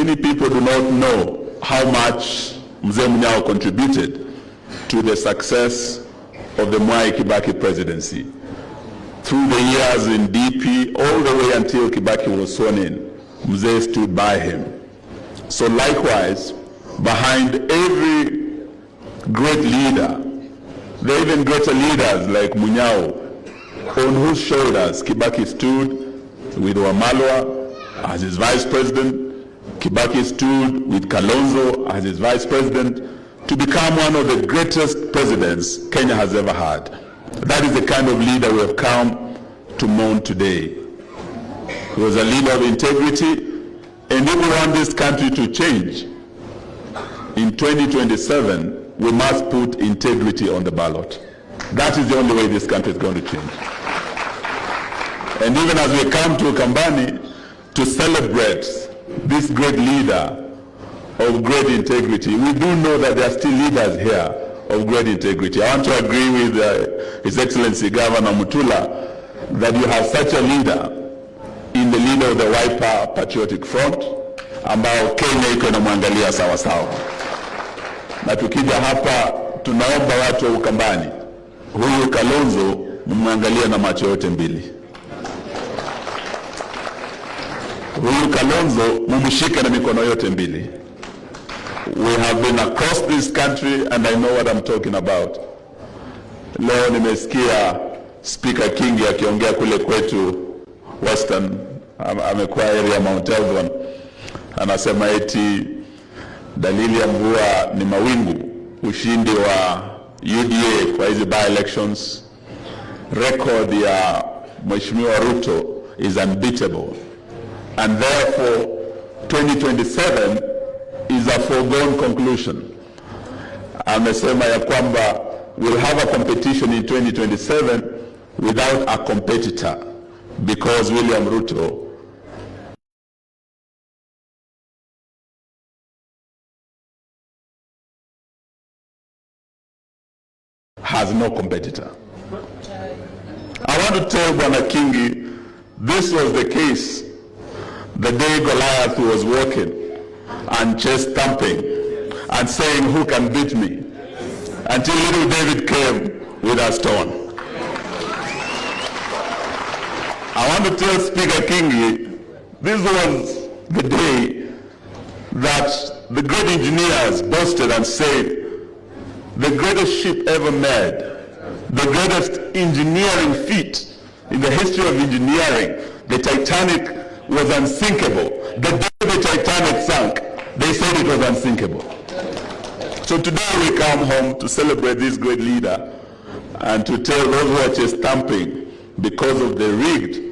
Many people do not know how much Mzee Munyao contributed to the success of the Mwai Kibaki presidency. Through the years in DP, all the way until Kibaki was sworn in, Mzee stood by him. So likewise, behind every great leader, there are even greater leaders like Munyao, on whose shoulders Kibaki stood with Wamalwa as his vice president. Kibaki stood with Kalonzo as his vice president to become one of the greatest presidents Kenya has ever had. That is the kind of leader we have come to mourn today. He was a leader of integrity, and if we want this country to change, in 2027, we must put integrity on the ballot. That is the only way this country is going to change. And even as we come to Ukambani to celebrate this great leader of great integrity, we do know that there are still leaders here of great integrity. I want to agree with His Excellency Governor Mutula that you have such a leader in the leader of the Wiper Patriotic Front, ambao Kenya iko inamwangalia sawa sawa. Na tukija hapa tunaomba watu wa Ukambani, huyu Kalonzo mumwangalie na macho yote mbili. Huyu Kalonzo mumshike na mikono yote mbili. We have been across this country and I know what I'm talking about. Leo nimesikia Speaker Kingi akiongea kule kwetu Western, amekuwa area Mount Elgon, anasema eti dalili ya mvua ni mawingu. Ushindi wa UDA kwa hizi by-elections, record ya Mheshimiwa Ruto is unbeatable, and therefore 2027 is a foregone conclusion. Amesema ya kwamba we'll have a competition in 2027 without a competitor because William Ruto has no competitor. I want to tell Bwana Kingi, this was the case the day Goliath was walking and chest thumping and saying, who can beat me? Until little David came with a stone. I want to tell Speaker Kingi, this was the day that the great engineers boasted and said, the greatest ship ever made, the greatest engineering feat in the history of engineering, the Titanic was unsinkable. The day the Titanic sank, they said it was unsinkable. So today we come home to celebrate this great leader and to tell those who are just stamping because of the rigged